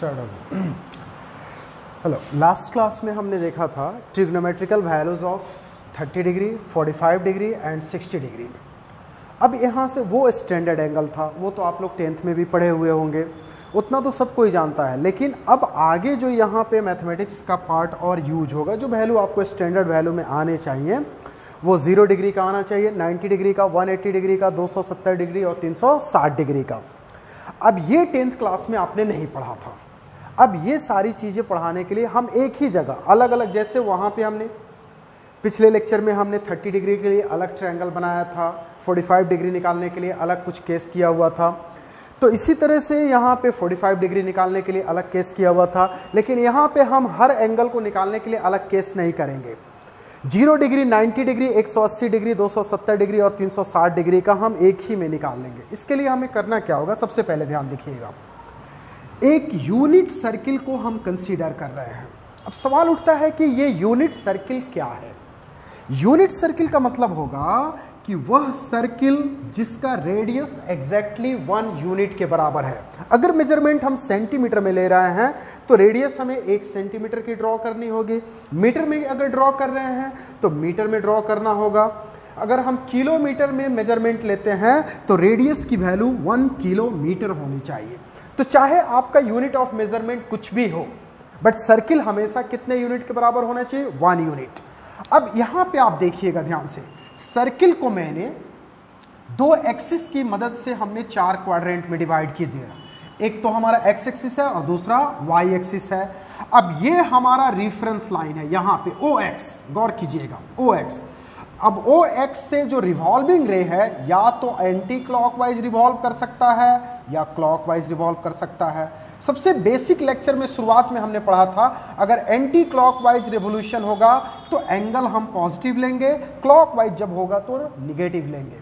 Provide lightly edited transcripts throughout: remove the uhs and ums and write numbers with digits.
Start हो। Hello, last class में हमने देखा था trigonometrical values of 30 degree, 45 degree and 60 degree. अब यहाँ से वो स्टैंडर्ड एंगल था, वो तो आप लोग 10th में भी पढ़े हुए होंगे, उतना तो सब कोई जानता है। लेकिन अब आगे जो यहाँ पे मैथमेटिक्स का पार्ट और यूज होगा, जो वैल्यू आपको स्टैंडर्ड वैल्यू में आने चाहिए, वो 0 डिग्री का आना चाहिए, 90 डिग्री का, 180 डिग्री का, 270 डिग्री और 360 डिग्री का। अब ये 10th क्लास में आपने नहीं पढ़ा था। अब ये सारी चीज़ें पढ़ाने के लिए हम एक ही जगह अलग अलग, जैसे वहाँ पे हमने पिछले लेक्चर में हमने 30 डिग्री के लिए अलग ट्रायंगल बनाया था, 45 डिग्री निकालने के लिए अलग कुछ केस किया हुआ था, तो इसी तरह से यहाँ पे 45 डिग्री निकालने के लिए अलग केस किया हुआ था। लेकिन यहाँ पे हम हर एंगल को निकालने के लिए अलग केस नहीं करेंगे। 0 डिग्री, 90 डिग्री, 180 डिग्री, 270 डिग्री और 360 डिग्री का हम एक ही में निकाल लेंगे। इसके लिए हमें करना क्या होगा, सबसे पहले ध्यान देखिएगा, एक यूनिट सर्किल को हम कंसीडर कर रहे हैं। अब सवाल उठता है कि ये यूनिट सर्किल क्या है। यूनिट सर्किल का मतलब होगा कि वह सर्किल जिसका रेडियस एग्जैक्टली 1 यूनिट के बराबर है। अगर मेजरमेंट हम सेंटीमीटर में ले रहे हैं तो रेडियस हमें 1 सेंटीमीटर की ड्रॉ करनी होगी। मीटर में अगर ड्रॉ कर रहे हैं तो मीटर में ड्रॉ करना होगा। अगर हम किलोमीटर में मेजरमेंट लेते हैं तो रेडियस की वैल्यू 1 किलोमीटर होनी चाहिए। तो चाहे आपका यूनिट ऑफ मेजरमेंट कुछ भी हो, बट सर्किल हमेशा कितने यूनिट के बराबर होना चाहिए, 1 यूनिट। अब यहां पे आप देखिएगा ध्यान से, सर्किल को मैंने 2 एक्सिस की मदद से हमने 4 क्वाड्रेंट में डिवाइड किए दिया। एक तो हमारा एक्स एक्सिस है और दूसरा वाई एक्सिस है। अब ये हमारा रेफरेंस लाइन है, यहां पे ओ एक्स, गौर कीजिएगा, ओ एक्स। अब ओ एक्स से जो रिवॉल्विंग रे है, या तो एंटी क्लॉकवाइज रिवॉल्व कर सकता है या क्लॉकवाइज रिवॉल्व कर सकता है। सबसे बेसिक लेक्चर में शुरुआत में हमने पढ़ा था, अगर एंटी क्लॉकवाइज रिवोल्यूशन होगा तो एंगल हम पॉजिटिव लेंगे, क्लॉकवाइज जब होगा तो निगेटिव लेंगे।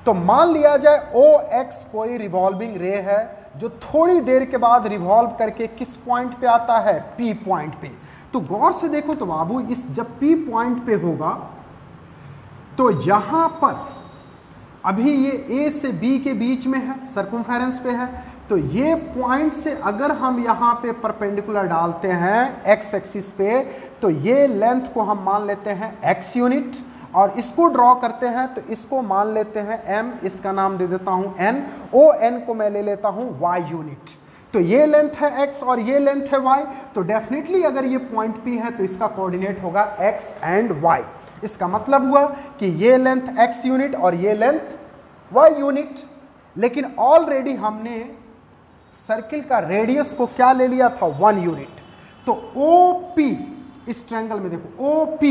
तो मान लिया जाए ओ एक्स कोई रिवॉल्विंग रे है जो थोड़ी देर के बाद रिवॉल्व करके किस पॉइंट पे आता है, पी पॉइंट पे। तो गौर से देखो तो बाबू, इस जब पी पॉइंट पे होगा तो यहां पर अभी ये ए से बी के बीच में है, सर्कमफेरेंस पे है, तो ये पॉइंट से अगर हम यहां पे परपेंडिकुलर डालते हैं एक्स एक्सिस पे, तो ये लेंथ को हम मान लेते हैं एक्स यूनिट, और इसको ड्रॉ करते हैं तो इसको मान लेते हैं एम, इसका नाम दे देता हूं एन, ओ एन को मैं ले लेता हूं वाई यूनिट। तो ये लेंथ है एक्स और ये लेंथ है वाई, तो डेफिनेटली अगर ये पॉइंट पी है तो इसका कोऑर्डिनेट होगा एक्स एंड वाई। इसका मतलब हुआ कि ये लेंथ x यूनिट और ये लेंथ y यूनिट। लेकिन ऑलरेडी हमने सर्किल का रेडियस को क्या ले लिया था, 1 यूनिट। तो OP, इस ट्रायंगल में देखो OP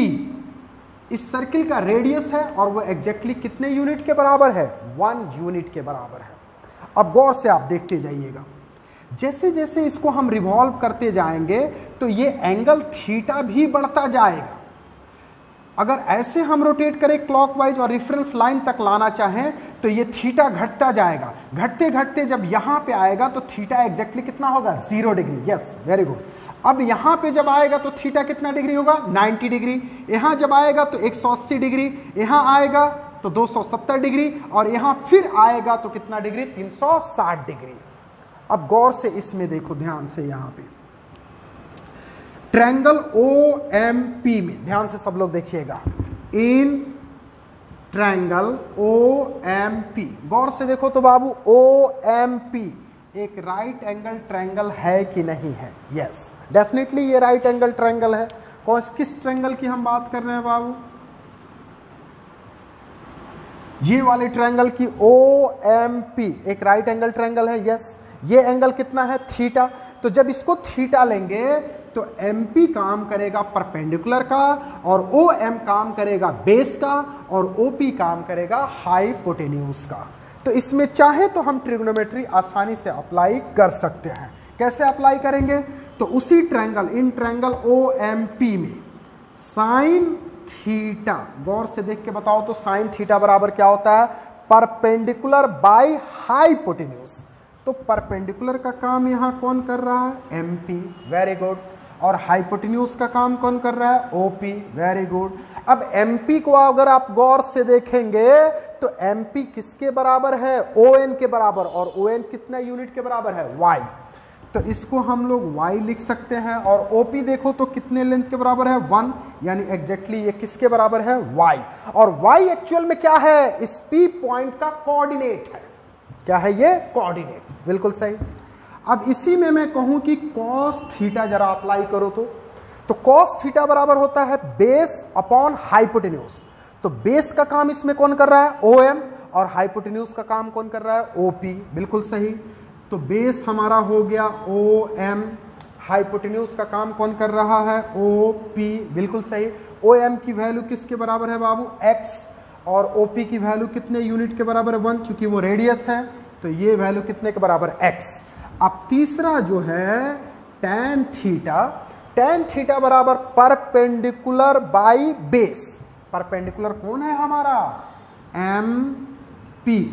इस सर्किल का रेडियस है और वो एग्जैक्टली कितने यूनिट के बराबर है, 1 यूनिट के बराबर है। अब गौर से आप देखते जाइएगा, जैसे जैसे इसको हम रिवॉल्व करते जाएंगे तो ये एंगल थीटा भी बढ़ता जाएगा। अगर ऐसे हम रोटेट करें क्लॉकवाइज और रेफरेंस लाइन तक लाना चाहें तो ये थीटा घटता जाएगा। घटते घटते जब यहां पे आएगा तो थीटा एग्जैक्टली कितना होगा, 0 डिग्री। Yes, very good. अब यहां पे जब आएगा तो थीटा कितना डिग्री होगा, 90 डिग्री। यहां जब आएगा तो 180 डिग्री, यहां आएगा तो 270 डिग्री, और यहां फिर आएगा तो कितना डिग्री, 360 डिग्री। अब गौर से इसमें देखो ध्यान से, यहां पे ट्रायंगल OMP में ध्यान से सब लोग देखिएगा, इन ट्रायंगल OMP गौर से देखो तो बाबू, OMP एक राइट एंगल ट्रायंगल है कि नहीं है। यस, डेफिनेटली ये राइट एंगल ट्रायंगल है। किस ट्रायंगल की हम बात कर रहे हैं बाबू, ये वाले ट्रायंगल की OMP एक राइट एंगल ट्रायंगल है। यस, ये एंगल कितना है, थीटा। तो जब इसको थीटा लेंगे तो MP काम करेगा परपेंडिकुलर का, और OM काम करेगा बेस का, और OP काम करेगा हाइपोटेन्यूज का। तो इसमें चाहे तो हम ट्रिग्नोमेट्री आसानी से अप्लाई कर सकते हैं। कैसे अप्लाई करेंगे, तो उसी ट्रायंगल, इन ट्रायंगल OMP में साइन थीटा, गौर से देख के बताओ तो साइन थीटा बराबर क्या होता है, परपेंडिकुलर बाय हाइपोटेन्यूज। तो परपेंडिकुलर का काम यहां कौन कर रहा है, MP, वेरी गुड। और हाइपोटेन्यूज का काम कौन कर रहा है, OP, वेरी गुड। अब MP को अगर आप गौर से देखेंगे तो MP किसके बराबर है, ON के बराबर, और ON कितना यूनिट के बराबर है, Y। तो इसको हम लोग y लिख सकते हैं, और OP देखो तो कितने लेंथ के बराबर है 1, यानी एग्जैक्टली ये किसके बराबर है y, और y एक्चुअल में क्या है, इस P पॉइंट का कोऑर्डिनेट है। क्या है ये, कोऑर्डिनेट, बिल्कुल सही। अब इसी में मैं कहूं कि cos थीटा जरा अप्लाई करो तो cos थीटा बराबर होता है बेस अपॉन हाइपोटेन्यूज। तो बेस का काम इसमें कौन कर रहा है, OM, और हाइपोटेन्यूज का काम कौन कर रहा है, OP, बिल्कुल सही। तो बेस हमारा हो गया OM, हाइपोटेन्यूज का काम कौन कर रहा है, OP, बिल्कुल सही। OM की वैल्यू किसके बराबर है बाबू, x, और OP की वैल्यू कितने यूनिट के बराबर है 1, चूंकि वो रेडियस है तो ये वैल्यू कितने के बराबर, x। अब तीसरा जो है tan थीटा बराबर परपेंडिकुलर बाई बेस। परपेंडिकुलर कौन है हमारा, MP,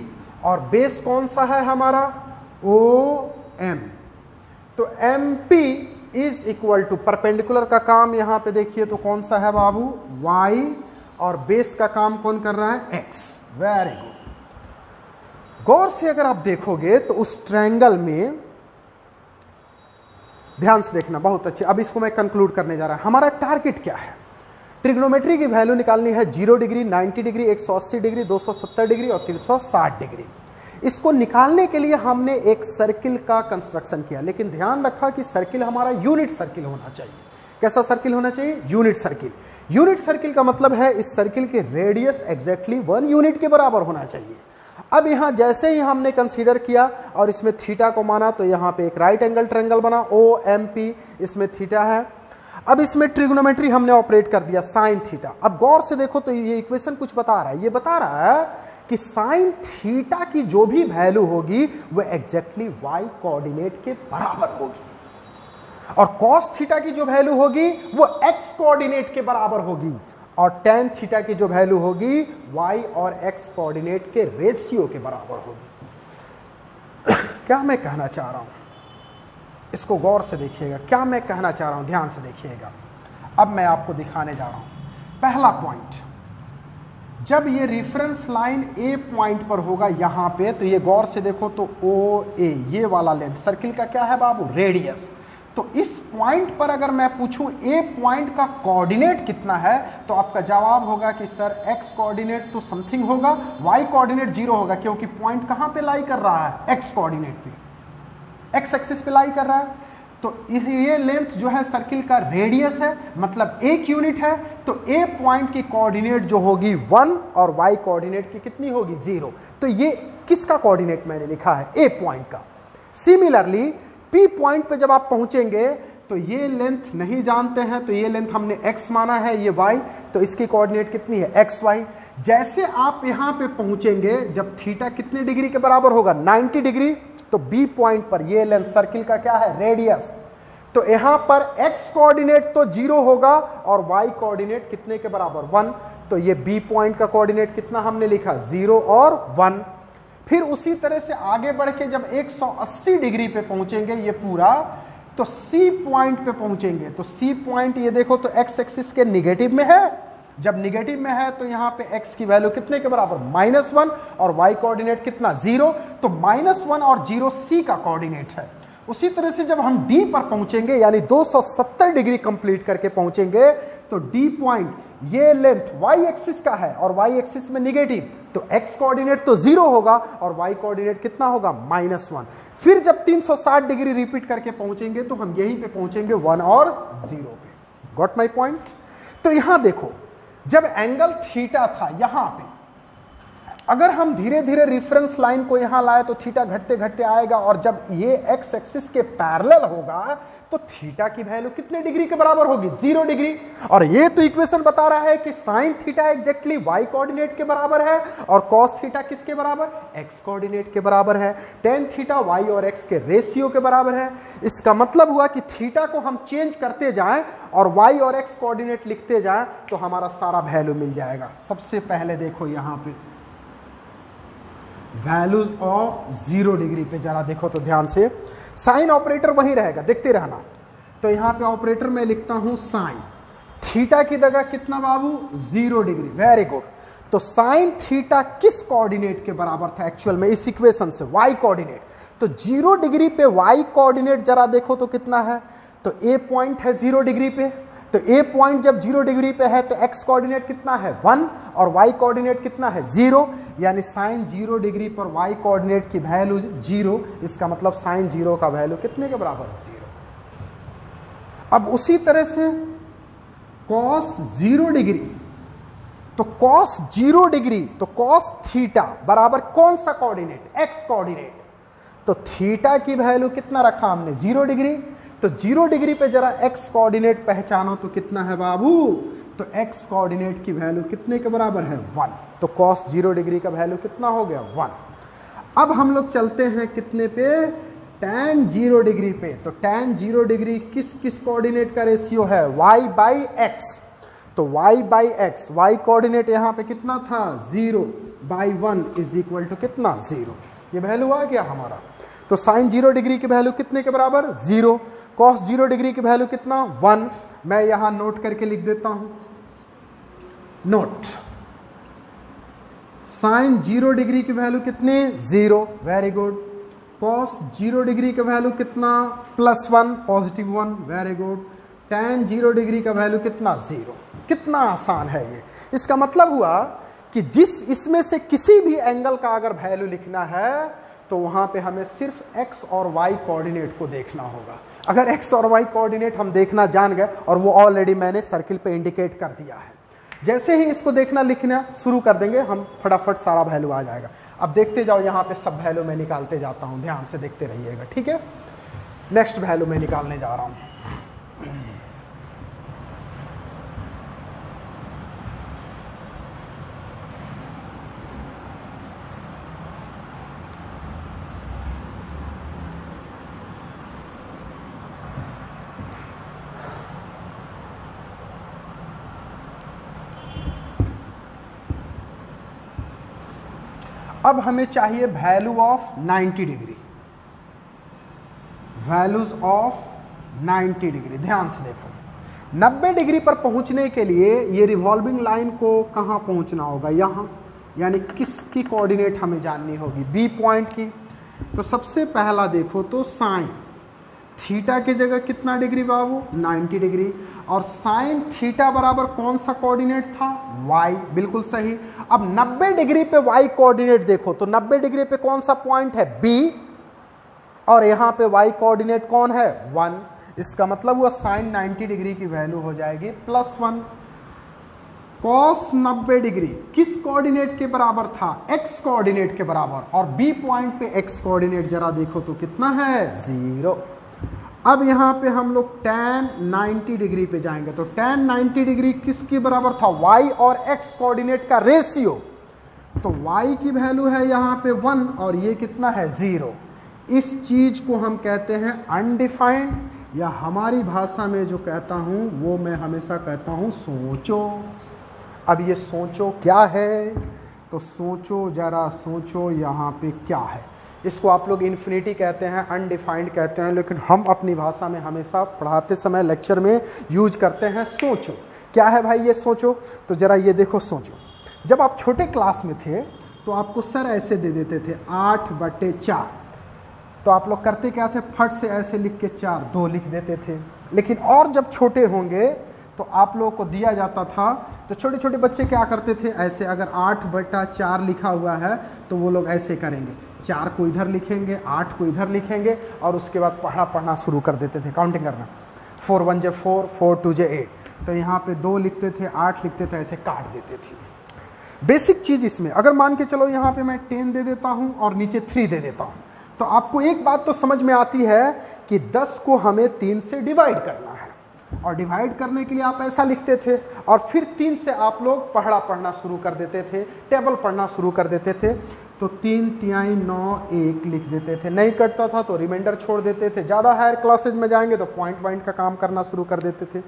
और बेस कौन सा है हमारा, OM। तो MP is equal to, perpendicular का काम यहां पे देखिए तो कौन सा है बाबू, Y, और बेस का काम कौन कर रहा है, X। Very good. गौर से अगर आप देखोगे तो उस ट्रायंगल में, ध्यान से देखना, बहुत अच्छे। अब इसको मैं कंक्लूड करने जा रहा हूं। हमारा टारगेट क्या है, ट्रिग्नोमेट्री की वैल्यू निकालनी है 0 डिग्री, 90 डिग्री, 180 डिग्री, 270 डिग्री और 360 डिग्री। इसको निकालने के लिए हमने एक सर्किल का कंस्ट्रक्शन किया, लेकिन ध्यान रखा कि सर्किल हमारा यूनिट सर्किल होना चाहिए। कैसा सर्किल होना चाहिए, यूनिट सर्किल। यूनिट सर्किल का मतलब है इस सर्किल के रेडियस एग्जैक्टली 1 यूनिट के बराबर होना चाहिए। अब यहां जैसे ही हमने कंसीडर किया और इसमें थीटा को माना तो यहां पे एक राइट एंगल ट्रायंगल बना, OMP, इसमें थीटा है। अब इसमें ट्रिग्नोमेट्री हमने ऑपरेट कर दिया साइन थीटा। अब गौर से देखो तो ये इक्वेशन कुछ बता रहा है, ये बता रहा है कि साइन थीटा की जो भी वैल्यू होगी वो एग्जैक्टली y कोऑर्डिनेट के बराबर होगी, और cos थीटा की जो वैल्यू होगी वो x कोऑर्डिनेट के बराबर होगी, और tan थीटा की जो वैल्यू होगी y और x कोऑर्डिनेट के रेशियो के बराबर होगी। क्या मैं कहना चाह रहा हूं, इसको गौर से देखिएगा, क्या मैं कहना चाह रहा हूं, ध्यान से देखिएगा। अब मैं आपको दिखाने जा रहा हूं। पहला पॉइंट, जब ये रेफरेंस लाइन A पॉइंट पर होगा यहां पे, तो ये गौर से देखो तो OA, ये वाला लेंथ सर्किल का क्या है बाबू, रेडियस। तो इस पॉइंट पर अगर मैं पूछूं A पॉइंट का कोऑर्डिनेट कितना है, तो आपका जवाब होगा कि सर x कोऑर्डिनेट तो समथिंग होगा, y कोऑर्डिनेट 0 होगा, क्योंकि पॉइंट कहां पे लाई कर रहा है, x कोऑर्डिनेट पे, x एक्सिस पे लाई कर रहा है। तो ये लेंथ जो है सर्किल का रेडियस है, मतलब 1 यूनिट है। तो A पॉइंट की कोऑर्डिनेट जो होगी 1 और y कोऑर्डिनेट की कितनी होगी, 0। तो ये किसका कोऑर्डिनेट मैंने लिखा है, A पॉइंट का। सिमिलरली P पॉइंट पे जब आप पहुंचेंगे तो ये लेंथ नहीं जानते हैं, तो ये लेंथ हमने x माना है, ये y, तो इसकी कोऑर्डिनेट कितनी है, xy। जैसे आप यहां पे पहुंचेंगे, जब थीटा कितने डिग्री के बराबर होगा, 90 डिग्री, तो B पॉइंट पर ये लेंथ सर्किल का क्या है, रेडियस। तो यहां पर x कोऑर्डिनेट तो 0 होगा और y कोऑर्डिनेट कितने के बराबर, 1। तो ये B पॉइंट का कोऑर्डिनेट कितना हमने लिखा, 0 और 1। फिर उसी तरह से आगे बढ़ के जब 180 डिग्री पे पहुंचेंगे ये पूरा, तो C पॉइंट पे पहुंचेंगे। तो C पॉइंट ये देखो तो x एक्सिस के निगेटिव में है, जब निगेटिव में है तो यहां पे x की वैल्यू कितने के बराबर, -1, और y कोऑर्डिनेट कितना, 0। तो -1 और 0 C का कोऑर्डिनेट है। उसी तरह से जब हम D पर पहुंचेंगे, यानी 270 डिग्री कंप्लीट करके पहुंचेंगे, तो D पॉइंट ये लेंथ y एक्सिस का है और y एक्सिस में निगेटिव, तो x कोऑर्डिनेट तो 0 होगा और y कोऑर्डिनेट कितना होगा, -1। फिर जब 360 डिग्री रिपीट करके पहुंचेंगे तो हम यहीं पे पहुंचेंगे 1 और 0 पे। Got my point. तो यहां देखो, जब एंगल थीटा था यहां पे, अगर हम धीरे धीरे रेफरेंस लाइन को यहां लाए तो थीटा घटते घटते आएगा, और जब ये x एक्सिस के पैरेलल होगा तो थीटा की वैल्यू कितने डिग्री के बराबर होगी, 0 डिग्री। और ये तो इक्वेशन बता रहा है कि sine theta exactly y coordinate के बराबर है, और cos थीटा किसके बराबर, x कोऑर्डिनेट के बराबर है। tan थीटा y और x के रेशियो के बराबर है। इसका मतलब हुआ कि थीटा को हम चेंज करते जाएं और y और x कोऑर्डिनेट लिखते जाएं तो हमारा सारा वैल्यू मिल जाएगा। सबसे पहले देखो यहां पे वैल्यूज ऑफ 0 डिग्री पे जरा देखो तो ध्यान से, साइन ऑपरेटर वही रहेगा, देखते रहना। तो यहां पे ऑपरेटर मैं लिखता हूं साइन, थीटा की जगह कितना बाबू, 0 डिग्री। Very good. तो साइन थीटा किस कोऑर्डिनेट के बराबर था एक्चुअल में इस इक्वेशन से? Y coordinate. तो 0 डिग्री पे वाई कोऑर्डिनेट जरा देखो तो कितना है? तो ए पॉइंट है 0 डिग्री पे, तो ए पॉइंट जब 0 डिग्री पे है तो एक्स कोऑर्डिनेट कितना है 1 और वाई कोऑर्डिनेट कितना है 0, यानी साइन 0 डिग्री पर वाई कोऑर्डिनेट की वैल्यू 0, इसका मतलब साइन 0 का वैल्यू कितने के बराबर? 0। अब उसी तरह से कॉस 0 डिग्री, तो कॉस 0 डिग्री तो कॉस थीटा बराबर कौन सा कोऑर्डिनेट? X coordinate. तो थीटा की वैल्यू कितना रखा हमने? 0 डिग्री। तो 0 डिग्री पे जरा एक्स कोऑर्डिनेट पहचानो तो कितना है बाबू? तो एक्स कोऑर्डिनेट की वैल्यू कितने के बराबर है? 1। तो कॉस 0 डिग्री का वैल्यू कितना हो गया? 1। अब हम लोग चलते हैं कितने पे? tan 0 डिग्री पे। तो tan 0 डिग्री किस किस कोऑर्डिनेट का रेशियो है? y by x. तो y by x, y coordinate यहां पे कितना था? 0 बाई 1 इज इक्वल टू कितना? 0। ये वैल्यू आ गया हमारा। तो साइन 0 डिग्री की वैल्यू कितने के बराबर? 0। कॉस 0 डिग्री की वैल्यू कितना? 1। मैं यहां नोट करके लिख देता हूं, नोट। साइन 0 डिग्री की वैल्यू कितनी? 0। Very good. कॉस 0 डिग्री का वैल्यू कितना? +1, positive 1। Very good. tan 0 degree का वैल्यू कितना? 0। कितना आसान है ये। इसका मतलब हुआ कि जिस इसमें से किसी भी एंगल का अगर वैल्यू लिखना है तो वहां पे हमें सिर्फ x और y कोऑर्डिनेट को देखना होगा। अगर x और y कोऑर्डिनेट हम देखना जान गए, और वो ऑलरेडी मैंने सर्किल पे इंडिकेट कर दिया है, जैसे ही इसको देखना लिखना शुरू कर देंगे हम फटाफट सारा वैल्यू आ जाएगा। अब देखते जाओ, यहाँ पे सब वैल्यू मैं निकालते जाता हूँ, ध्यान से देखते रहिएगा, ठीक है। नेक्स्ट वैल्यू मैं निकालने जा रहा हूँ। अब हमें चाहिए value of 90 degree, values of 90 degree. ध्यान से देखो, 90 डिग्री पर पहुंचने के लिए ये रिवॉल्विंग लाइन को कहां पहुंचना होगा? यहां, यानी किसकी कोऑर्डिनेट हमें जाननी होगी? बी पॉइंट की। तो सबसे पहला देखो तो साइन थीटा की जगह कितना डिग्री बाबू? 90 डिग्री। और साइन थीटा बराबर कौन सा कोऑर्डिनेट था? y। बिल्कुल सही। अब 90 डिग्री पे y कोऑर्डिनेट देखो, तो 90 डिग्री पे कौन सा पॉइंट है? B। और यहां पे y कोऑर्डिनेट कौन है? 1। इसका मतलब हुआ साइन 90 डिग्री की वैल्यू हो जाएगी +1। कॉस 90 डिग्री किस कोऑर्डिनेट के बराबर था? x कोऑर्डिनेट के बराबर। और B पॉइंट पे x कोऑर्डिनेट जरा देखो तो कितना है? 0। अब यहाँ पे हम लोग tan 90 डिग्री पे जाएंगे, तो tan 90 डिग्री किसके बराबर था? y और x कोऑर्डिनेट का रेशियो। तो y की वैल्यू है यहाँ पे 1 और ये कितना है? 0। इस चीज को हम कहते हैं अनडिफाइंड, या हमारी भाषा में जो कहता हूँ वो मैं हमेशा कहता हूँ सोचो। अब ये सोचो क्या है? तो सोचो, जरा सोचो यहाँ पे क्या है। इसको आप लोग इन्फिनिटी कहते हैं, अनडिफाइंड कहते हैं, लेकिन हम अपनी भाषा में हमेशा पढ़ाते समय लेक्चर में यूज करते हैं सोचो। क्या है भाई ये सोचो? तो जरा ये देखो सोचो। जब आप छोटे क्लास में थे तो आपको सर ऐसे दे देते थे 8/4, तो आप लोग करते क्या थे? फट से ऐसे लिख के 4 2 लिख देते थे। लेकिन और जब छोटे होंगे तो आप लोगों को दिया जाता था, तो छोटे छोटे बच्चे क्या करते थे? ऐसे, अगर 8/4 लिखा हुआ है तो वो लोग ऐसे करेंगे, 4 को इधर लिखेंगे, 8 को इधर लिखेंगे, और उसके बाद पढ़ना शुरू कर देते थे, काउंटिंग करना। 4 1 जे 4, 4 2 जे 8। तो यहाँ पे 2 लिखते थे, 8 लिखते थे, ऐसे काट देते थे। बेसिक चीज इसमें, अगर मान के चलो यहाँ पे मैं 10 दे देता हूँ और नीचे 3 दे देता हूँ, तो आपको एक बात तो समझ में आती है कि 10 को हमें 3 से डिवाइड करना है, और डिवाइड करने के लिए आप ऐसा लिखते थे, और फिर 3 से आप लोग पढ़ना शुरू कर देते थे, टेबल पढ़ना शुरू कर देते थे। तो 3 तिहाई 9 1 लिख देते थे, नहीं कटता था तो रिमाइंडर छोड़ देते थे। ज़्यादा हायर क्लासेज में जाएंगे तो पॉइंट का काम करना शुरू कर देते थे।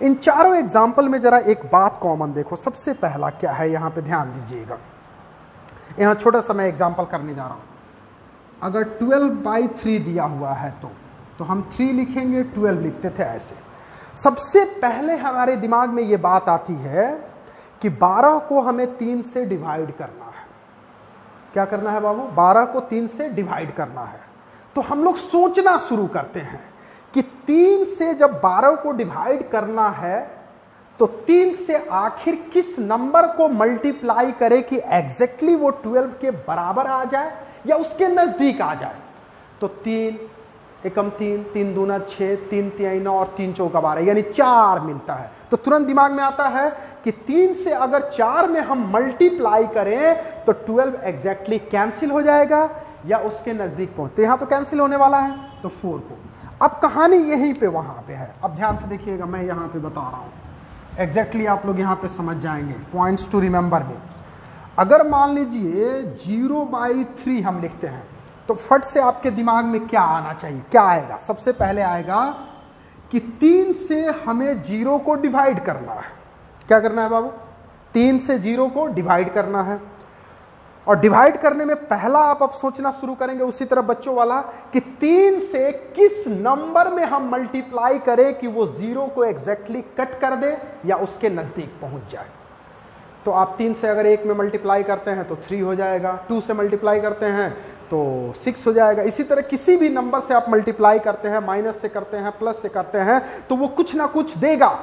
इन चारों एग्जाम्पल में जरा एक बात कॉमन देखो। सबसे पहला क्या है, यहाँ पे ध्यान दीजिएगा। यहाँ छोटा सा मैं एग्जाम्पल करने जा रहा हूँ। अगर 12/3 दिया हुआ है तो हम 3 लिखेंगे, 12 लिखते थे ऐसे। सबसे पहले हमारे दिमाग में ये बात आती है कि 12 को हमें 3 से डिवाइड करना है। क्या करना है बाबू? 12 को 3 से डिवाइड करना है। तो हम लोग सोचना शुरू करते हैं कि 3 से जब 12 को डिवाइड करना है तो 3 से आखिर किस नंबर को मल्टीप्लाई करे कि एग्जैक्टली वो 12 के बराबर आ जाए या उसके नजदीक आ जाए। तो 3 एकम 3, 3 दूना 6, 3 तिहाई 9 और 3 चौका 12, यानी 4 मिलता है। तो तुरंत दिमाग में आता है कि 3 से अगर 4 में हम मल्टीप्लाई करें तो 12 एग्जैक्टली कैंसिल हो जाएगा या उसके नजदीक पहुंच। तो यहां तो कैंसिल होने वाला है, तो 4 को। अब कहानी यहीं पे वहां पे है। अब ध्यान से देखिएगा, मैं यहां पे बता रहा हूं एग्जैक्टली, आप लोग यहां पे समझ जाएंगे। पॉइंट्स टू रिमेंबर में, अगर मान लीजिए 0/3 हम लिखते हैं तो फट से आपके दिमाग में क्या आना चाहिए? क्या आएगा? सबसे पहले आएगा कि 3 से हमें 0 को डिवाइड करना है। क्या करना है बाबू? 3 से 0 को डिवाइड करना है। और डिवाइड करने में पहला आप अब सोचना शुरू करेंगे उसी तरह बच्चों वाला कि 3 से किस नंबर में हम मल्टीप्लाई करें कि वो 0 को एग्जैक्टली कट कर दे या उसके नजदीक पहुंच जाए। तो आप 3 से अगर 1 में मल्टीप्लाई करते हैं तो 3 हो जाएगा, 2 से मल्टीप्लाई करते हैं तो 6 हो जाएगा। इसी तरह किसी भी नंबर से आप मल्टीप्लाई करते हैं, माइनस से करते हैं, प्लस से करते हैं, तो वो कुछ ना कुछ देगा।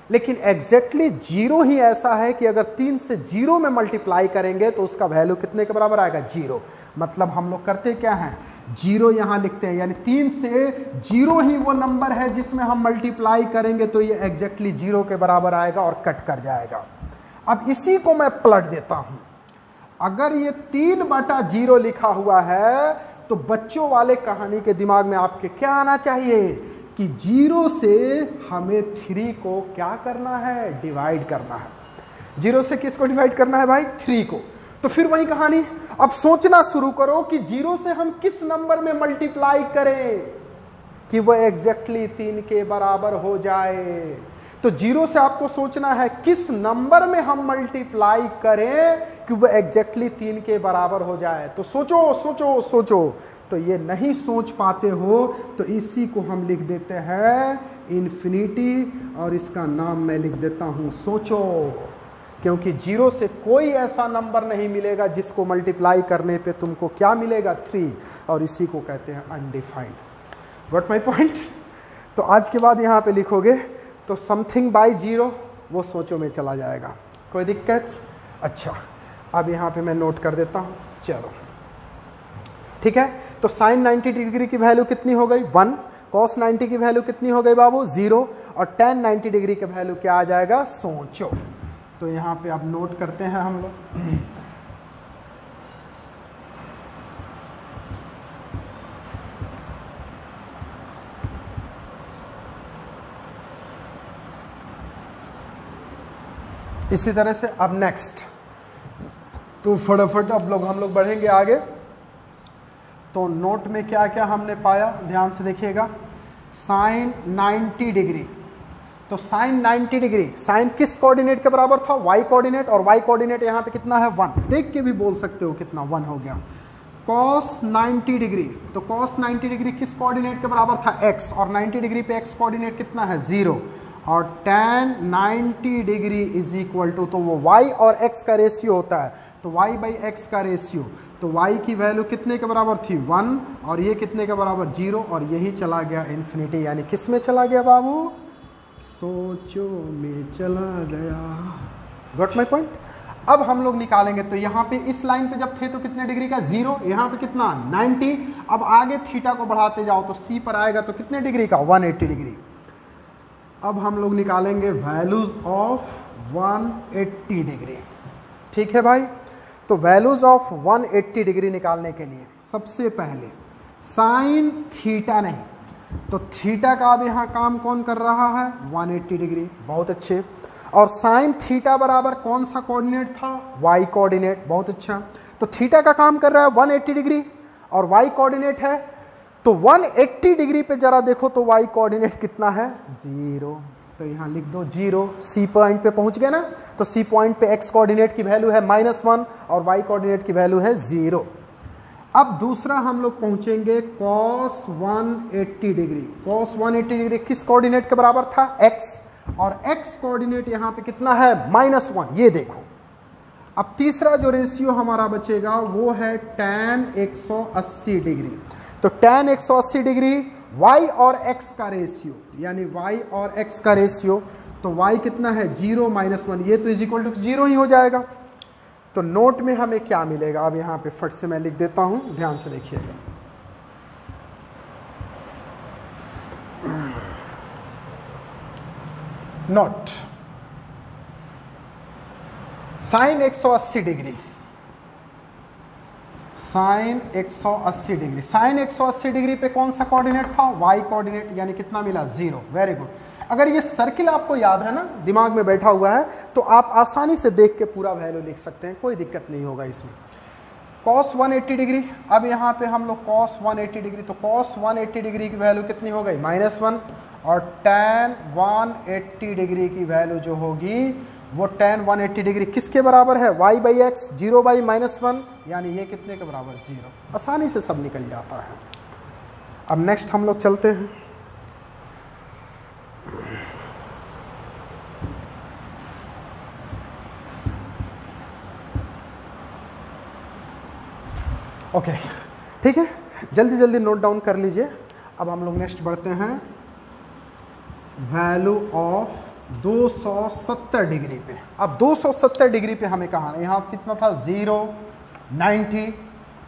लेकिन एग्जैक्टली 0 ही ऐसा है कि अगर 3 से 0 में मल्टीप्लाई करेंगे तो उसका वैल्यू कितने के बराबर आएगा? 0। मतलब हम लोग करते क्या हैं? 0 यहां लिखते हैं, यानी 3 से 0 ही वो नंबर है जिसमें हम मल्टीप्लाई करेंगे तो ये एग्जैक्टली 0 के बराबर आएगा और कट कर जाएगा। अब इसी को मैं पलट देता हूं। अगर ये 3/0 लिखा हुआ है तो बच्चों वाले कहानी के दिमाग में आपके क्या आना चाहिए कि 0 से हमें 3 को क्या करना है? डिवाइड करना है। 0 से किसको डिवाइड करना है भाई? 3 को। तो फिर वही कहानी, अब सोचना शुरू करो कि 0 से हम किस नंबर में मल्टीप्लाई करें कि वो एग्जैक्टली 3 के बराबर हो जाए। तो 0 से आपको सोचना है किस नंबर में हम मल्टीप्लाई करें कि वो एग्जैक्टली 3 के बराबर हो जाए। तो सोचो सोचो सोचो। तो ये नहीं सोच पाते हो तो इसी को हम लिख देते हैं इन्फिनिटी, और इसका नाम मैं लिख देता हूं सोचो। क्योंकि 0 से कोई ऐसा नंबर नहीं मिलेगा जिसको मल्टीप्लाई करने पे तुमको क्या मिलेगा? 3, और इसी को कहते हैं अनडिफाइंड। What my point? तो आज के बाद यहाँ पे लिखोगे तो समथिंग बाय 0 वो सोचो में चला जाएगा। कोई दिक्कत? अच्छा, अब यहाँ पे मैं नोट कर देता हूँ। चलो ठीक है। तो साइन 90 डिग्री की वैल्यू कितनी हो गई? 1। कॉस 90 की वैल्यू कितनी हो गई बाबू? 0। और टेन 90 डिग्री का वैल्यू क्या आ जाएगा? सोचो। तो यहाँ पे अब नोट करते हैं हम लोग। इसी तरह से अब नेक्स्ट, तो फटाफट अब हम लोग बढ़ेंगे आगे। तो नोट में क्या क्या हमने पाया ध्यान से देखिएगा। साइन 90 डिग्री, तो साइन 90 डिग्री, साइन किस कोऑर्डिनेट के बराबर था? वाई कोऑर्डिनेट, और वाई कोऑर्डिनेट यहाँ पे कितना है? 1। देख के भी बोल सकते हो कितना? 1 हो गया। कॉस 90 डिग्री, तो कॉस 90 डिग्री किस कोऑर्डिनेट के बराबर था? x, और 90 डिग्री पे x कोऑर्डिनेट कितना है? 0। और tan 90 degree is equal to, तो वो y और x का रेशियो होता है, तो y/x का रेशियो, तो y की वैल्यू कितने के बराबर थी? 1, और ये कितने के बराबर? 0, और यही चला गया इन्फिनिटी। यानी किस में चला गया बाबू? सोचो में चला गया। Got my point? अब हम लोग निकालेंगे, तो यहाँ पे इस लाइन पे जब थे तो कितने डिग्री का? 0। यहाँ पे कितना? 90। अब आगे थीटा को बढ़ाते जाओ तो c पर आएगा तो कितने डिग्री का? 180 डिग्री। अब हम लोग निकालेंगे वैल्यूज ऑफ 180 डिग्री। ठीक है भाई? तो वैल्यूज ऑफ 180 डिग्री निकालने के लिए सबसे पहले साइन थीटा नहीं, तो थीटा का अब यहाँ काम कौन कर रहा है? 180 डिग्री। बहुत अच्छे। और साइन थीटा बराबर कौन सा कोऑर्डिनेट था? Y coordinate. बहुत अच्छा। तो थीटा का काम कर रहा है 180 डिग्री और वाई कोऑर्डिनेट है, तो 180 डिग्री पे जरा देखो तो वाई कोऑर्डिनेट कितना है? 0। तो यहाँ लिख दो 0। सी पॉइंट पे पहुंच गए ना, तो सी पॉइंट पे एक्स कोऑर्डिनेट की वैल्यू है -1 और वाई कोऑर्डिनेट की वैल्यू है 0। अब दूसरा हम लोग पहुंचेंगे cos 180 डिग्री। cos 180 डिग्री किस कोऑर्डिनेट के बराबर था? x, और x कोऑर्डिनेट यहाँ पे कितना है -1, ये देखो। अब तीसरा जो रेशियो हमारा बचेगा वो है tan 180 डिग्री। तो tan 180 डिग्री y और x का रेशियो, यानी y और x का रेशियो, तो y कितना है 0 -1, ये तो इज इक्वल टू 0 ही हो जाएगा। तो नोट में हमें क्या मिलेगा, अब यहाँ पे फट से मैं लिख देता हूं, ध्यान से देखिएगा। Note sine 180 degree, sine 180 degree, sine 180 degree पे कौन सा कोऑर्डिनेट था, y कोऑर्डिनेट, यानी कितना मिला 0। Very good. अगर ये सर्किल आपको याद है ना, दिमाग में बैठा हुआ है, तो आप आसानी से देख के पूरा वैल्यू लिख सकते हैं, कोई दिक्कत नहीं होगा इसमें। cos 180 डिग्री, अब यहाँ पे हम लोग cos 180 डिग्री, तो cos 180 डिग्री की वैल्यू कितनी हो गई -1, और tan 180 डिग्री की वैल्यू जो होगी वो tan 180 डिग्री किसके बराबर है, y बाई एक्स, 0 बाई -1, यानी ये कितने के बराबर 0। आसानी से सब निकल जाता है। अब नेक्स्ट हम लोग चलते हैं। ओके, ठीक है, जल्दी जल्दी नोट डाउन कर लीजिए। अब हम लोग नेक्स्ट बढ़ते हैं वैल्यू ऑफ 270 डिग्री पे। अब 270 डिग्री पे हमें कहा, यहाँ कितना था 0, 90,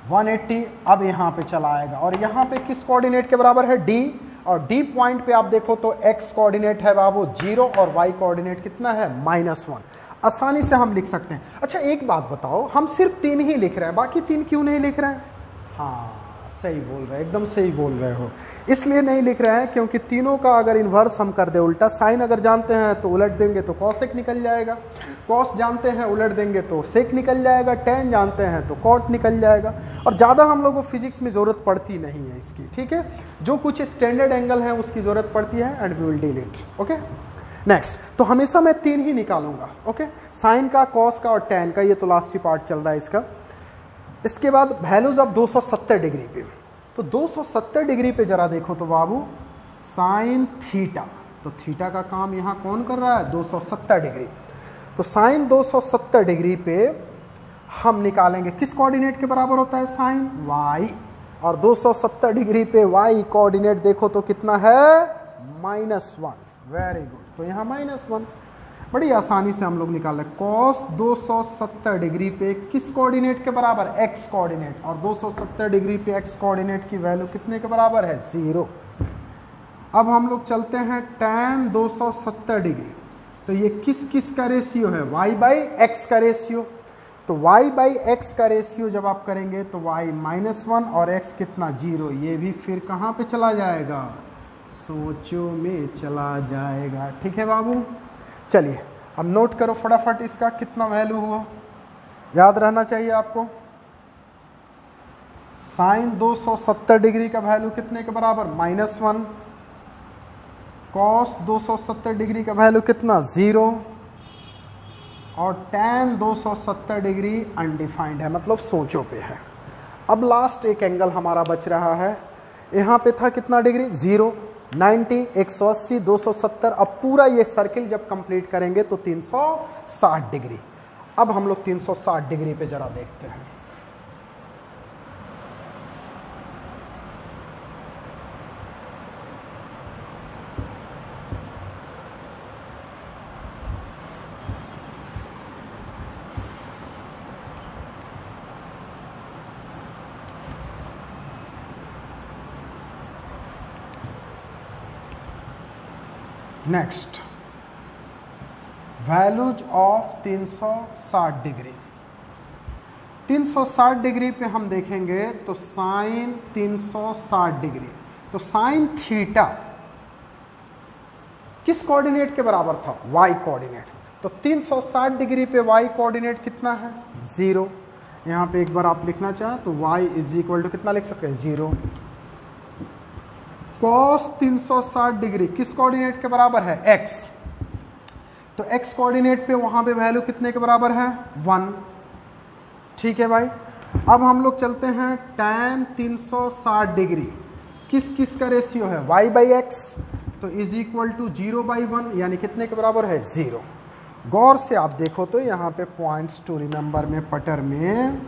180, अब यहाँ पे चला आएगा, और यहाँ पे किस कोऑर्डिनेट के बराबर है d, और d पॉइंट पे आप देखो तो x कोऑर्डिनेट है बाबू 0 और y कोऑर्डिनेट कितना है -1। आसानी से हम लिख सकते हैं। अच्छा एक बात बताओ, हम सिर्फ 3 ही लिख रहे हैं, बाकी 3 क्यों नहीं लिख रहे हैं? हाँ सही बोल रहे हैं, एकदम सही बोल रहे हो। इसलिए नहीं लिख रहे हैं क्योंकि तीनों का अगर इन्वर्स हम कर दे उल्टा, साइन अगर जानते हैं तो उलट देंगे तो कॉसेक निकल जाएगा, कॉस जानते हैं उलट देंगे तो सेक निकल जाएगा, टेन जानते हैं तो कॉट निकल जाएगा। और ज़्यादा हम लोगों को फिजिक्स में ज़रूरत पड़ती नहीं है इसकी, ठीक है। जो कुछ स्टैंडर्ड एंगल है उसकी ज़रूरत पड़ती है, and we will deal it. Okay next, तो हमेशा मैं 3 ही निकालूंगा। ओके, साइन का, कॉस का और टेन का, ये तो लास्ट ही पार्ट चल रहा है इसका। इसके बाद वैल्यूज ऑफ 270 डिग्री पे, तो 270 डिग्री पे जरा देखो तो बाबू साइन थीटा, तो थीटा का काम यहाँ कौन कर रहा है 270 डिग्री। तो साइन 270 डिग्री पे हम निकालेंगे किस कोऑर्डिनेट के बराबर होता है साइन y, और 270 डिग्री पे y कोऑर्डिनेट देखो तो कितना है -1। वेरी गुड, तो यहाँ -1 बड़ी आसानी से हम लोग निकाल रहे। कॉस 270 डिग्री पे किस कोऑर्डिनेट के बराबर, x कोऑर्डिनेट, और 270 डिग्री पे x कोऑर्डिनेट की वैल्यू कितने के बराबर है 0। अब हम लोग चलते हैं tan 270 डिग्री, तो ये किस किस का रेशियो है, y बाई एक्स का रेशियो। तो y बाई एक्स का रेशियो जब आप करेंगे तो y -1 और x कितना 0, ये भी फिर कहाँ पे चला जाएगा, सोचो में चला जाएगा। ठीक है बाबू, चलिए अब नोट करो फटाफट इसका कितना वैल्यू हुआ, याद रहना चाहिए आपको। साइन 270 डिग्री का वैल्यू कितने के बराबर -1, कॉस 270 डिग्री का वैल्यू कितना 0, और tan 270 डिग्री अनडिफाइंड है, मतलब सोचो पे है। अब लास्ट एक एंगल हमारा बच रहा है, यहाँ पे था कितना डिग्री 0, 90, 180, 270। अब पूरा ये सर्किल जब कंप्लीट करेंगे तो 360 डिग्री। अब हम लोग 360 डिग्री पे जरा देखते हैं। Next, values of 360 degree. 360 degree पे हम देखेंगे तो साइन 360 डिग्री, तो साइन थीटा किस कोऑर्डिनेट के बराबर था, y कोऑर्डिनेट। तो 360 डिग्री पे y कोऑर्डिनेट कितना है 0। यहाँ पे एक बार आप लिखना चाहें तो y इज इक्वल टू कितना लिख सकते हैं 0। कॉस 360 डिग्री किस कोऑर्डिनेट के बराबर है x, तो x कोऑर्डिनेट पे वहां पे वैल्यू कितने के बराबर है 1। ठीक है भाई, अब हम लोग चलते हैं tan 360 डिग्री किस किस का रेशियो है y बाई एक्स, तो इज इक्वल टू 0/1 यानी कितने के बराबर है 0। गौर से आप देखो तो यहाँ पे पॉइंट्स टू रिमेंबर में पटर में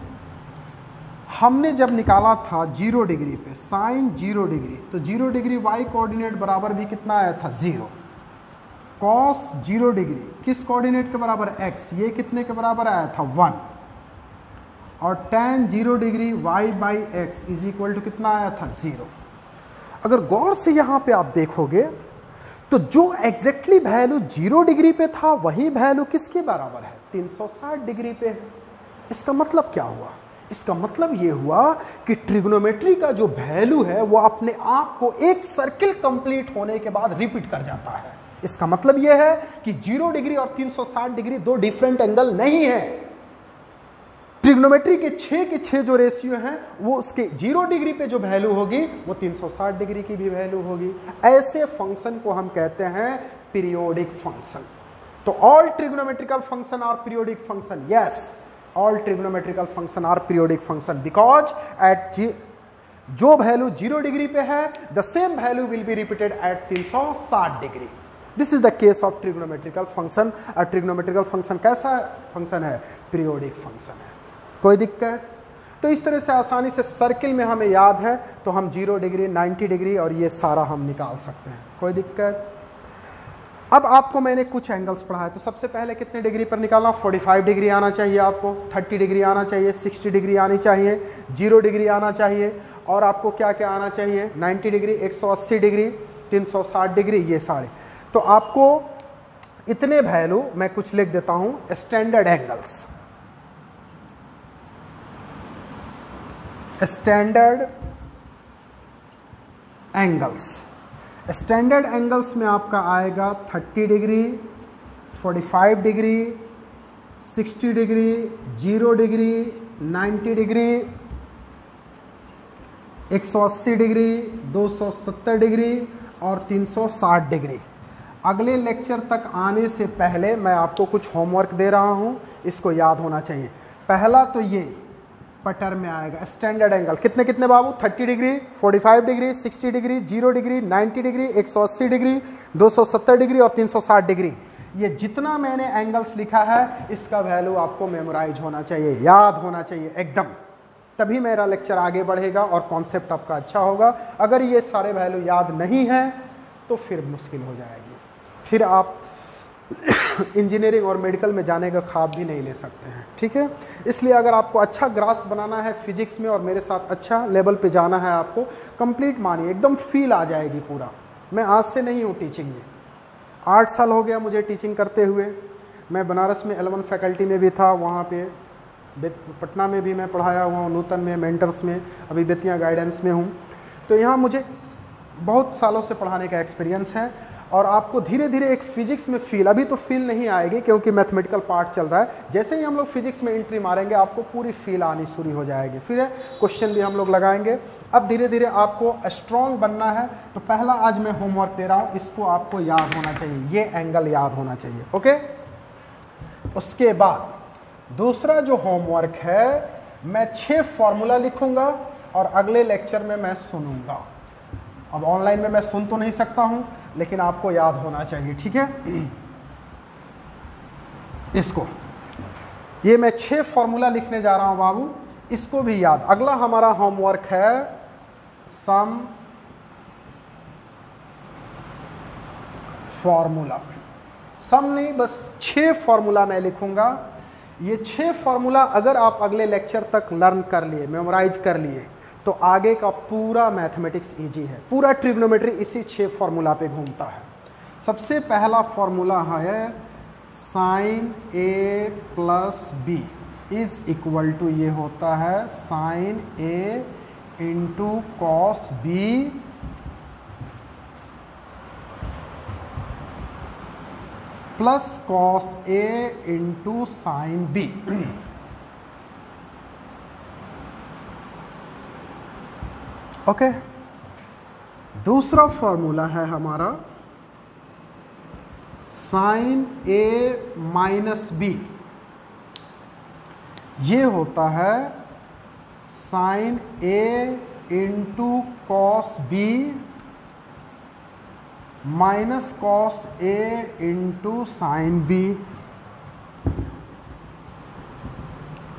हमने जब निकाला था 0 डिग्री पे साइन 0 डिग्री, तो 0 डिग्री वाई कोऑर्डिनेट बराबर भी कितना आया था 0। कॉस 0 डिग्री किस कोऑर्डिनेट के बराबर x, ये कितने के बराबर आया था 1। और tan 0 degree y/x is equal to कितना आया था 0। अगर गौर से यहाँ पे आप देखोगे तो जो एग्जैक्टली वैल्यू 0 डिग्री पे था वही वैल्यू किसके बराबर है 360 डिग्री पे है। इसका मतलब क्या हुआ? इसका मतलब ये हुआ कि ट्रिग्नोमेट्री का जो वैल्यू है वो अपने आप को एक सर्किल कंप्लीट होने के बाद रिपीट कर जाता है। इसका मतलब यह है कि 0 डिग्री और 360 डिग्री दो डिफरेंट एंगल नहीं है। ट्रिग्नोमेट्री के 6 जो रेशियो हैं वो उसके 0 डिग्री पे जो वैल्यू होगी वो 360 डिग्री की भी वैल्यू होगी। ऐसे फंक्शन को हम कहते हैं पीरियोडिक फंक्शन। तो all trigonometrical function are periodic function. Yes, all trigonometrical function are periodic function because at जो वैल्यू 0 डिग्री पे है the same value will be repeated at 360 degree. This is the case of trigonometrical function. और trigonometrical function कैसा function है? Periodic function है। कोई दिक्कत? तो इस तरह से आसानी से सर्किल में हमें याद है तो हम 0 डिग्री 90 डिग्री और ये सारा हम निकाल सकते हैं। कोई दिक्कत? अब आपको मैंने कुछ एंगल्स पढ़ाए तो सबसे पहले कितने डिग्री पर निकालना? 45 डिग्री आना चाहिए आपको, 30 डिग्री आना चाहिए, 60 डिग्री आनी चाहिए, 0 डिग्री आना चाहिए और आपको क्या क्या आना चाहिए? 90 डिग्री, 180 डिग्री, 360 डिग्री, ये सारे। तो आपको इतने वैल्यू मैं कुछ लिख देता हूं standard angles. Standard angles, standard angles में आपका आएगा 30 degree, 45 degree, 60 degree, 0 degree, 90 degree, 180 degree, 270 degree और 360 डिग्री। अगले लेक्चर तक आने से पहले मैं आपको कुछ होमवर्क दे रहा हूं, इसको याद होना चाहिए। पहला तो ये पटर में आएगा स्टैंडर्ड एंगल कितने कितने बाबू? 30 degree, 45 degree, 60 degree, 0 degree, 90 degree, 180 degree, 270 degree और 360 डिग्री। ये जितना मैंने एंगल्स लिखा है इसका वैल्यू आपको मेमोराइज होना चाहिए, याद होना चाहिए एकदम, तभी मेरा लेक्चर आगे बढ़ेगा और कॉन्सेप्ट आपका अच्छा होगा। अगर ये सारे वैल्यू याद नहीं है तो फिर मुश्किल हो जाएगी, फिर आप इंजीनियरिंग और मेडिकल में जाने का ख्वाब भी नहीं ले सकते हैं। ठीक है, इसलिए अगर आपको अच्छा ग्रास बनाना है फिजिक्स में और मेरे साथ अच्छा लेवल पे जाना है, आपको कंप्लीट मानिए एकदम फील आ जाएगी पूरा। मैं आज से नहीं हूँ टीचिंग में, 8 साल हो गया मुझे टीचिंग करते हुए। मैं बनारस में L1 फैकल्टी में भी था, वहाँ पे पटना में भी मैं पढ़ाया हुआ हूँ, नूतन में, मेंटर्स में, अभी बेतिया गाइडेंस में हूँ। तो यहाँ मुझे बहुत सालों से पढ़ाने का एक्सपीरियंस है और आपको धीरे धीरे एक फिजिक्स में फील, अभी तो फील नहीं आएगी क्योंकि मैथमेटिकल पार्ट चल रहा है। जैसे ही हम लोग फिजिक्स में एंट्री मारेंगे आपको पूरी फील आनी शुरू हो जाएगी, फिर क्वेश्चन भी हम लोग लगाएंगे। अब धीरे धीरे आपको स्ट्रॉन्ग बनना है। तो पहला आज मैं होमवर्क दे रहा हूँ, इसको आपको याद होना चाहिए, ये एंगल याद होना चाहिए। ओके, उसके बाद दूसरा जो होमवर्क है, मैं 6 फॉर्मूला लिखूंगा और अगले लेक्चर में मैं सुनूंगा। अब ऑनलाइन में मैं सुन तो नहीं सकता हूं, लेकिन आपको याद होना चाहिए। ठीक है, इसको ये मैं 6 फॉर्मूला लिखने जा रहा हूं बाबू, इसको भी याद। अगला हमारा होमवर्क है सम फॉर्मूला। सम नहीं, बस 6 फॉर्मूला मैं लिखूंगा। ये 6 फॉर्मूला अगर आप अगले लेक्चर तक लर्न कर लिए, मेमोराइज कर लिए, तो आगे का पूरा मैथमेटिक्स इजी है। पूरा ट्रिग्नोमेट्री इसी 6 फॉर्मूला पे घूमता है। सबसे पहला फॉर्मूला है sine A plus B is equal to, ये होता है sine A into cos B plus cos A into sine B. Okay, दूसरा फॉर्मूला है हमारा साइन ए माइनस बी, ये होता है sine A into cos B minus cos A into sine B.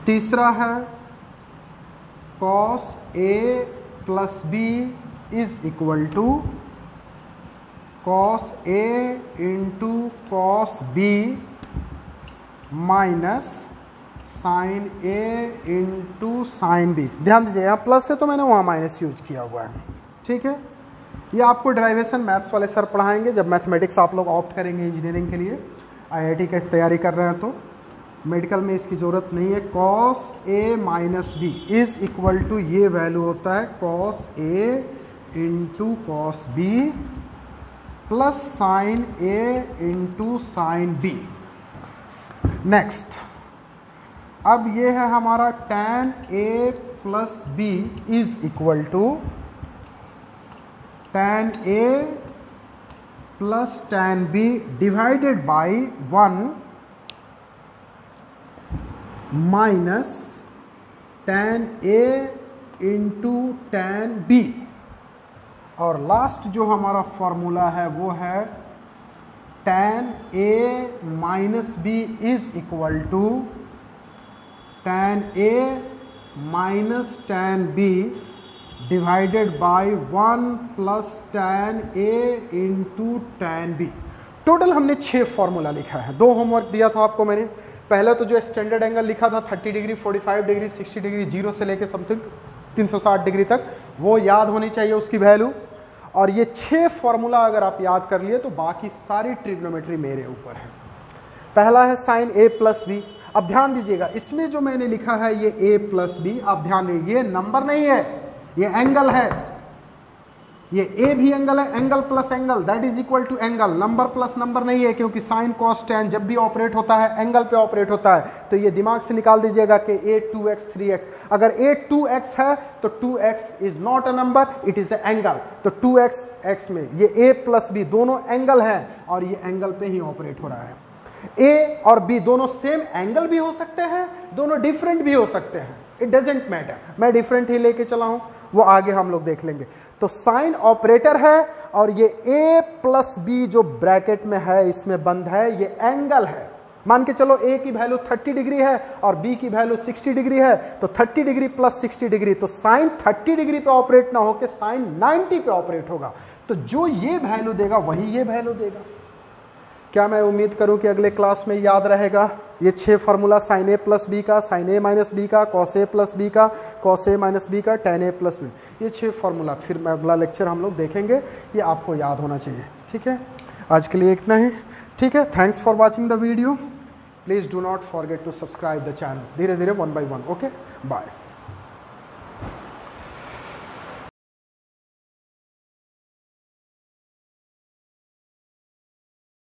तीसरा है cos A plus B is equal to cos A into cos B minus sine A into sine B. ध्यान दीजिए यहाँ plus है तो मैंने वहाँ माइनस यूज किया हुआ है, ठीक है। ये आपको डेरिवेशन मैथ्स वाले सर पढ़ाएंगे जब मैथमेटिक्स आप लोग ऑप्ट करेंगे इंजीनियरिंग के लिए, आईआईटी की तैयारी कर रहे हैं तो। मेडिकल में इसकी ज़रूरत नहीं है। Cos A minus B is equal to, ये वैल्यू होता है cos A into cos B plus sine A into sine B. Next, अब ये है हमारा tan a plus B is equal to tan a प्लस tan b divided by 1 minus tan a into tan b। और last जो हमारा formula है वो है tan a minus B is equal to tan a minus tan b divided by 1 plus tan a into tan b। Total हमने 6 formula लिखा है। 2 homework दिया था आपको मैंने। पहले तो जो स्टैंडर्ड एंगल लिखा था 30 डिग्री, 45 डिग्री, 60 डिग्री, 0 से लेके समथिंग 360 डिग्री तक, वो याद होनी चाहिए उसकी वैल्यू। और ये 6 फॉर्मूला अगर आप याद कर लिए तो बाकी सारी ट्रिग्नोमेट्री मेरे ऊपर है। पहला है साइन ए प्लस बी। अब ध्यान दीजिएगा, इसमें जो मैंने लिखा है ये a प्लस बी, आप ध्यान दीजिए ये नंबर नहीं है, ये एंगल है। ये a भी एंगल है, angle plus angle that is equal to angle. Number plus number नहीं है, क्योंकि साइन कॉस टैन जब भी ऑपरेट होता है एंगल पे ऑपरेट होता है। तो ये दिमाग से निकाल दीजिएगा कि a 2x 3x। अगर a 2x है तो 2x is not a number, it is A angle. तो 2x x में ये a प्लस बी दोनों एंगल है और ये एंगल पे ही ऑपरेट हो रहा है। A और B दोनों सेम एंगल भी हो सकते हैं, दोनों डिफरेंट भी हो सकते हैं, इट डजेंट मैटर। मैं डिफरेंट ही लेके चला हूं, वो आगे हम लोग देख लेंगे। तो साइन ऑपरेटर है और ये A प्लस बी जो ब्रैकेट में है इसमें बंद है, ये एंगल है। मान के चलो A की वैल्यू 30 डिग्री है और B की वैल्यू 60 डिग्री है, तो 30 डिग्री प्लस 60 डिग्री, तो साइन 30 डिग्री पे ऑपरेट ना होकर साइन 90 पे ऑपरेट होगा। तो जो ये वैल्यू देगा वही ये वैल्यू देगा। क्या मैं उम्मीद करूं कि अगले क्लास में याद रहेगा ये 6 formula, sign A plus B का, साइन ए माइनस बी का, कॉस ए प्लस बी का, कॉस ए माइनस बी का, टैन ए प्लस बी, ये 6 फार्मूला। फिर मैं अगला लेक्चर हम लोग देखेंगे, ये आपको याद होना चाहिए। ठीक है, आज के लिए इतना ही। ठीक है, thanks for watching the video. Please do not forget to subscribe the channel. धीरे धीरे 1 by 1। Okay, bye.